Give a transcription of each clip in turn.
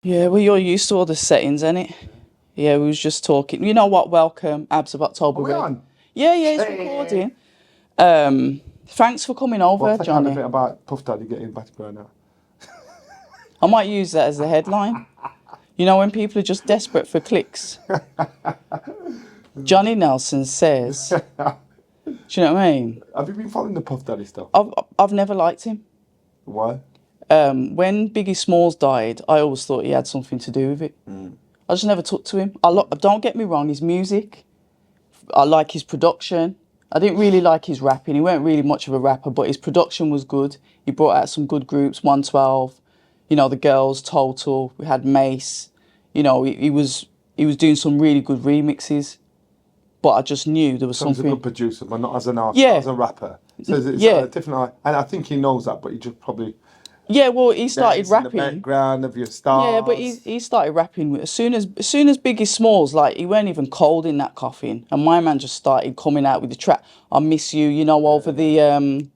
Yeah, well, you're used to all the settings, innit? Yeah, we was just talking. You know what? Welcome, Abs of October Are we Red. on? Yeah, it's recording. Thanks for coming over, What's the kind of Johnny. bit about Puff Daddy getting back burner? I might use that as the headline. You know, when people are just desperate for clicks. Johnny Nelson says, do you know what I mean? Have you been following the Puff Daddy stuff? I've never liked him. Why? When Biggie Smalls died, I always thought he had something to do with it. I just never took to him. Don't get me wrong, his music, I like his production. I didn't really like his rapping. He weren't really much of a rapper, but his production was good. He brought out some good groups, 112, you know, the Girls, Total. We had Mace. You know, he was doing some really good remixes. But I just knew there was So he's a something. good producer, but not as an artist, Yeah. not as a rapper. So it's Yeah. a different, and I think he knows that, but he just probably Yeah, well, he started dance in the rapping. background of your stars. Yeah, but he started rapping as soon as Biggie Smalls, like, he weren't even cold in that coffin, and my man just started coming out with the track "I Miss You," you know, over the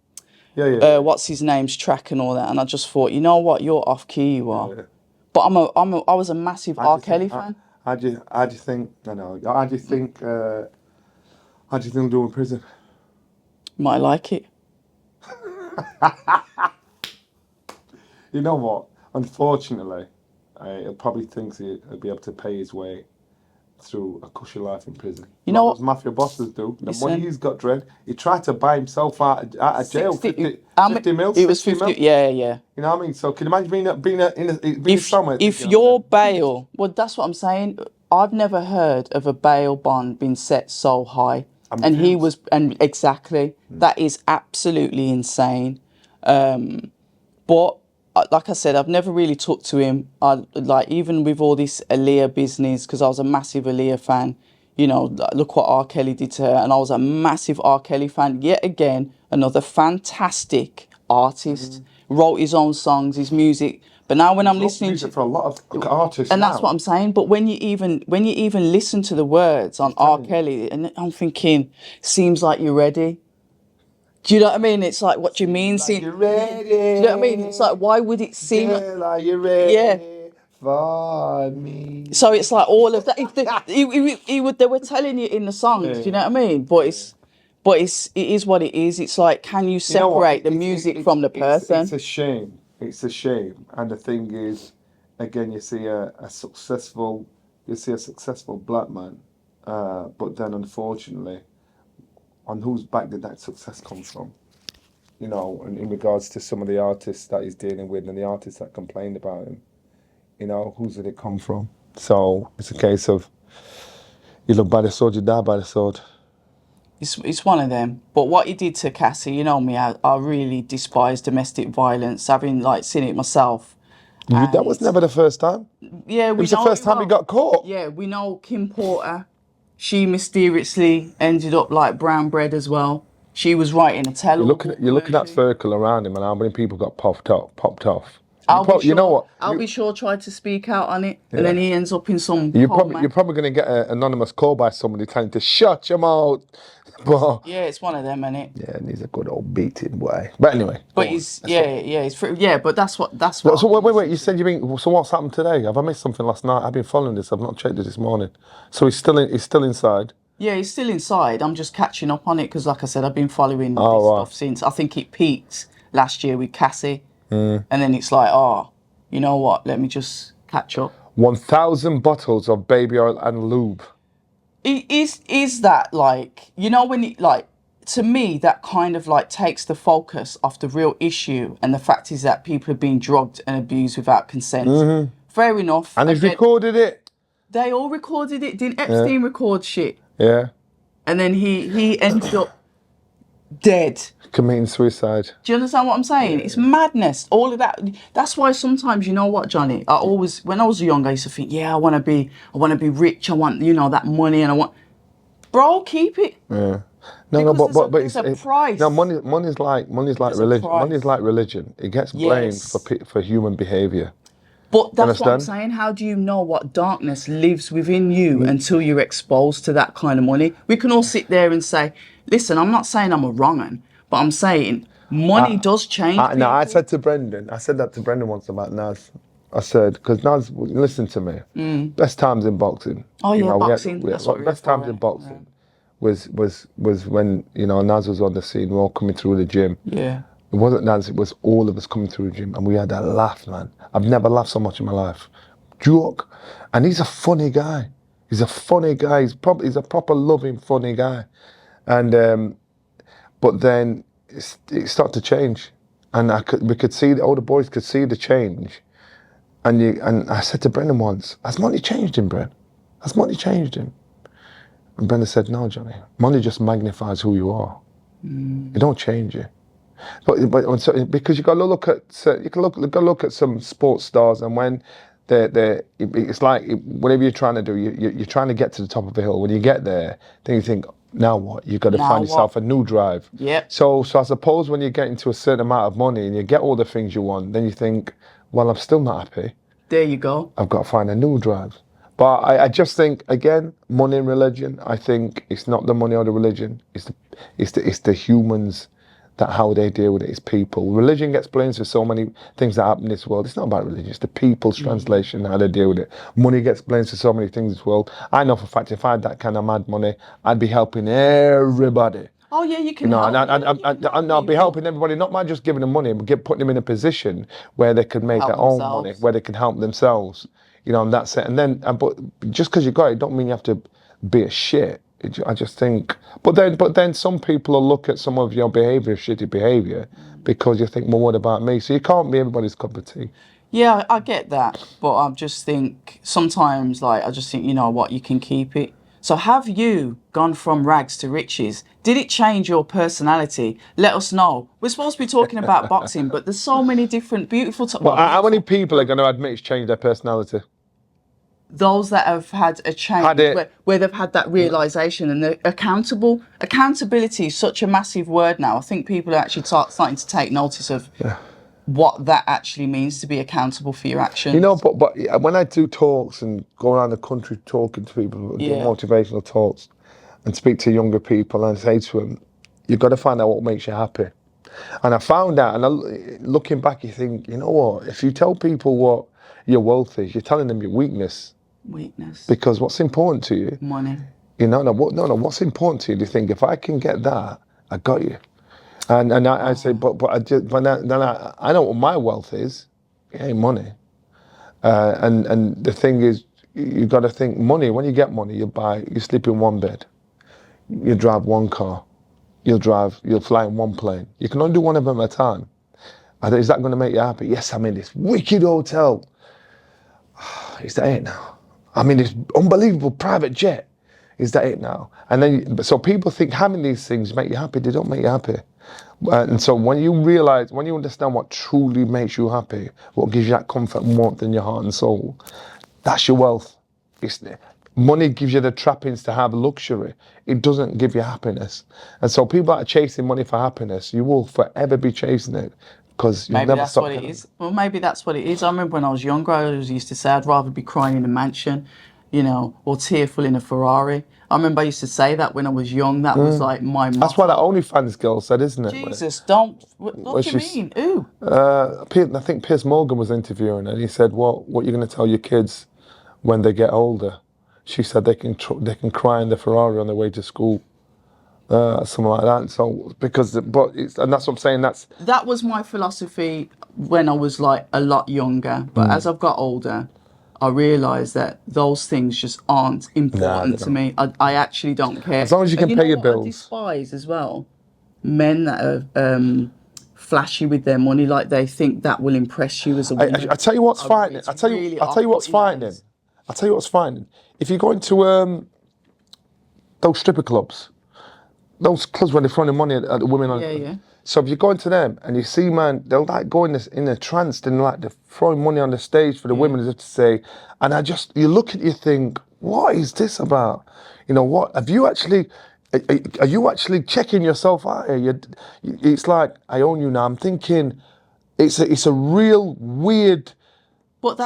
what's his name's track and all that, and I just thought, you know what, you're off key, you are. Yeah. But I was a massive R. Kelly fan. How do you think? How do you think? How do you think they'll do in prison? Might like it. You know what? Unfortunately, he probably thinks he'll be able to pay his way through a cushy life in prison. You know what what? those mafia bosses do? The Listen. money he's got, Dread. He tried to buy himself out of jail. 50 mil. It was 60 50. mil. Yeah. You know what I mean? So can you imagine being somewhere? If your bail, well, that's what I'm saying. I've never heard of a bail bond being set so high, and he was, and exactly that is absolutely insane. But like I said, I've never really took to him. Like, even with all this Aaliyah business, because I was a massive Aaliyah fan. You know, look what R. Kelly did to her, and I was a massive R. Kelly fan. Yet again, another fantastic artist. Wrote his own songs, his music. But now when I'm listening to for a lot of artists, and that's what I'm saying. But when you even listen to the words on R. Kelly, and I'm thinking, seems like you're ready. Do you know what I mean? It's like, what do you mean? Like you're ready. Do you know what I mean? It's like, why would it seem? Girl, are you ready? Yeah. For me. So it's like all of that. If they were telling you in the songs, do you know what I mean? But it is what it is. It's like, can you separate the music from the person? It's a shame. It's a shame. And the thing is, again, you see a successful black man, but then unfortunately, on whose back did that success come from? You know, in regards to some of the artists that he's dealing with and the artists that complained about him, you know, whose did it come from? So it's a case of, you look by the sword, you die by the sword. It's one of them. But what he did to Cassie, you know me, I really despise domestic violence, having like seen it myself. That was never the first time. Yeah, it was the first time he got caught. Yeah, we know Kim Porter. She mysteriously ended up like brown bread as well. She was writing a tell-all. You're looking at circle around him and how many people got popped off. You know what? Albie Shaw tried to speak out on it, and then he ends up in some. You're probably going to get an anonymous call by somebody telling you to shut your mouth. But yeah, it's one of them, isn't it? Yeah, and he's a good old beating boy. But anyway. But he's but that's what. So wait. You said so what's happened today? Have I missed something last night? I've been following this. I've not checked it this morning. So he's still inside. Yeah, he's still inside. I'm just catching up on it because, like I said, I've been following this stuff since. I think it peaked last year with Cassie. And then it's like, you know what? Let me just catch up. 1,000 bottles of baby oil and lube. Is that like, you know, when it, like, to me, that kind of like takes the focus off the real issue, and the fact is that people are being drugged and abused without consent. Fair enough. And he's recorded it. They all recorded it. Didn't Epstein record shit? Yeah. And then he ended up dead. Committing suicide. Do you understand what I'm saying? Yeah. It's madness. All of that. That's why sometimes, you know what, Johnny? When I was young, I used to think, I want to be rich. I want, that money, and I want. Bro, keep it. Yeah. No, but it's a price. No, money's like religion. Money's like religion. It gets blamed for human behaviour. But that's what I'm saying. How do you know what darkness lives within you until you're exposed to that kind of money? We can all sit there and say, listen, I'm not saying I'm a wrong un, but I'm saying money does change. No, I said that to Brendan once about Nas. I said, because Naz, listen to me. Best times in boxing. Oh You yeah, know, boxing. That's what we're best for, times in innit? boxing was when, you know, Naz was on the scene. We're all coming through the gym. Yeah. It wasn't Naz, it was all of us coming through the gym, and we had a laugh, man. I've never laughed so much in my life. Joke. And he's a funny guy. He's a funny guy. He's a proper loving, funny guy. And but then it started to change, and we could see, all the boys could see the change. And I said to Brendan once, has money changed him, Bren? Has money changed him? And Brendan said, no, Johnny. Money just magnifies who you are. It don't change you. But so, because you got to look at, look at some sports stars, and when it's like whatever you're trying to do, you're trying to get to the top of the hill. When you get there, then you think, now what? You've got to Now find yourself what? a new drive. Yep. So I suppose when you get into a certain amount of money and you get all the things you want, then you think, well, I'm still not happy. There you go. I've got to find a new drive. But I just think, again, money and religion, I think it's not the money or the religion. It's the humans, that how they deal with it. It's people. Religion gets blamed for so many things that happen in this world. It's not about religion. It's the people's translation, how they deal with it. Money gets blamed for so many things in this world. I know for a fact, if I had that kind of mad money, I'd be helping everybody. Oh yeah, you can You know, help. and I'll be helping everybody, not by just giving them money, but putting them in a position where they could make Help their own themselves. money, where they can help themselves. You know, and that's it. And then, but just because you got it, don't mean you have to be a shit. I just think, but then some people will look at some of your behaviour as shitty behaviour because you think, well, what about me? So you can't be everybody's cup of tea. Yeah, I get that, but I just think sometimes, like, I just think, you know what, you can keep it. So have you gone from rags to riches? Did it change your personality? Let us know. We're supposed to be talking about boxing, but there's so many different beautiful... Well, how many people are going to admit it's changed their personality? Those that have had a change, where they've had that realisation, and they're accountable. Accountability is such a massive word now. I think people are actually starting to take notice of what that actually means to be accountable for your actions. You know, but when I do talks and go around the country talking to people, do motivational talks, and speak to younger people and say to them, you've got to find out what makes you happy. And I found out, and looking back, you think, you know what? If you tell people what your wealth is, you're telling them your weakness. Weakness. Because what's important to you? Money. You know, what's important to you? Do you think, if I can get that, I got you? And I say, but I know what my wealth is. It ain't money. And the thing is, you got to think money. When you get money, you sleep in one bed, you drive one car, you'll fly in one plane. You can only do one of them at a time. Is that going to make you happy? Yes, I'm in this wicked hotel. Is that it now? I'm in this unbelievable private jet. Is that it now? And then, so people think having these things make you happy. They don't make you happy. And so when you understand what truly makes you happy, what gives you that comfort and warmth in your heart and soul, that's your wealth. Money gives you the trappings to have luxury. It doesn't give you happiness. And so people that are chasing money for happiness, you will forever be chasing it, because you'll never stop. Maybe that's what it is. Well, maybe that's what it is. I remember when I was younger, I always used to say I'd rather be crying in a mansion, you know, or tearful in a Ferrari. I remember I used to say that when I was young. That was like my motto. That's what that OnlyFans girl said, isn't it? Jesus, don't. What do you mean? Ooh. I think Piers Morgan was interviewing her, and he said, what are you going to tell your kids when they get older? She said they can cry in the Ferrari on their way to school. Something like that. So and that's what I'm saying. That was my philosophy when I was like a lot younger. But as I've got older, I realised that those things just aren't important to me. I actually don't care. As long as you can pay your bills. I despise as well men that are flashy with their money, like they think that will impress you as a woman. I tell you what's frightening. I tell you what's frightening. I tell you what's frightening. If you go into those stripper clubs. Those clubs where they're throwing money at the women. Yeah. So if you go into them and you see, man, they'll like go in a trance, and like they're throwing money on the stage for the women, as if to say, and you look at you think, what is this about? You know, what have you actually? Are you actually checking yourself out here? It's like, I own you now. I'm thinking, it's a real weird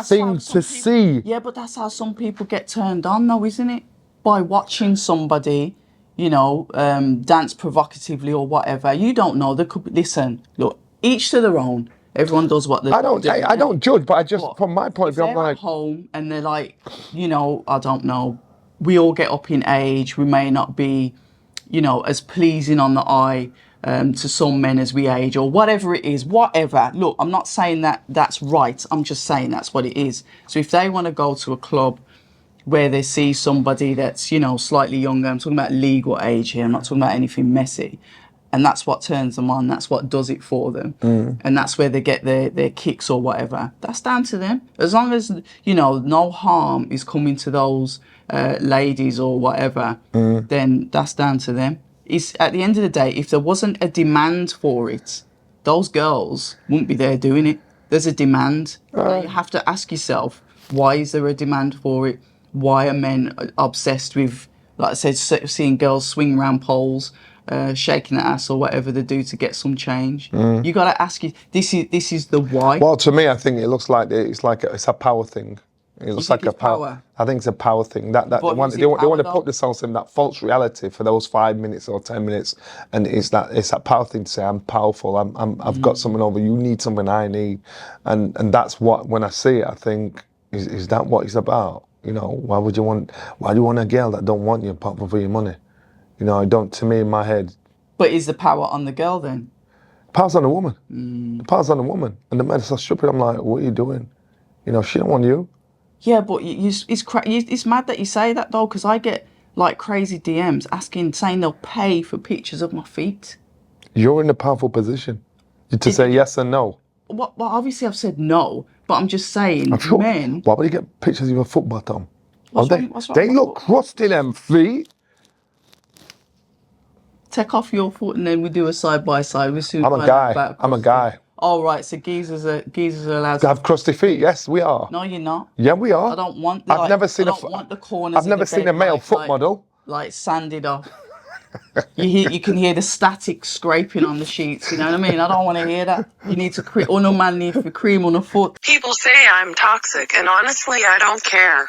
thing to see. Yeah, but that's how some people get turned on, though, isn't it? By watching somebody, you know, dance provocatively or whatever. You don't know. There could be, listen, look, each to their own. Everyone does what they're doing. I don't judge, but I just, But from my point of if view, I'm they're at like, home and they're like, you know, I don't know, we all get up in age. We may not be, you know, as pleasing on the eye to some men as we age, or whatever it is, whatever. Look, I'm not saying that that's right. I'm just saying that's what it is. So if they want to go to a club where they see somebody that's, you know, slightly younger, I'm talking about legal age here, I'm not talking about anything messy, and that's what turns them on, that's what does it for them, and that's where they get their kicks or whatever, that's down to them. As long as, you know, no harm is coming to those ladies or whatever, then that's down to them. It's, at the end of the day, if there wasn't a demand for it, those girls wouldn't be there doing it. There's a demand. Now you have to ask yourself, why is there a demand for it? Why are men obsessed with, like I said, seeing girls swing around poles, shaking their ass or whatever they do to get some change? You got to ask you. This is the why. well, to me, I think it looks like it's a power thing. It looks like a power. I think it's a power thing. That they want to put themselves in that false reality for those 5 minutes or 10 minutes, and it's that power thing to say, I'm powerful. I've got something over you. Need something I need, and that's what, when I see it, I think, is that what it's about? You know, why do you want a girl that don't want you apart from for your money? You know, I don't. To me, in my head. But is the power on the girl then? Power's on the woman. The power's on the woman, and the men are so stupid. I'm like, what are you doing? You know, she don't want you. Yeah, but it's mad that you say that though, because I get like crazy DMs saying they'll pay for pictures of my feet. You're in a powerful position to say yes and no. Well, obviously I've said no, but I'm just saying, men. Why would you get pictures of your foot bottom? What's wrong they with look crusty, them feet. Take off your foot and then we do a side by side. I'm a guy. I'm a guy. Oh, right, so geezers are allowed to have crusty feet. Yes, we are. No, you're not. Yeah, we are. I don't want. I've never seen the corners. I've never seen a male foot model like sanded off. You can hear the static scraping on the sheets. You know what I mean? I don't want to hear that. You need to cream on the foot. People say I'm toxic, and honestly, I don't care.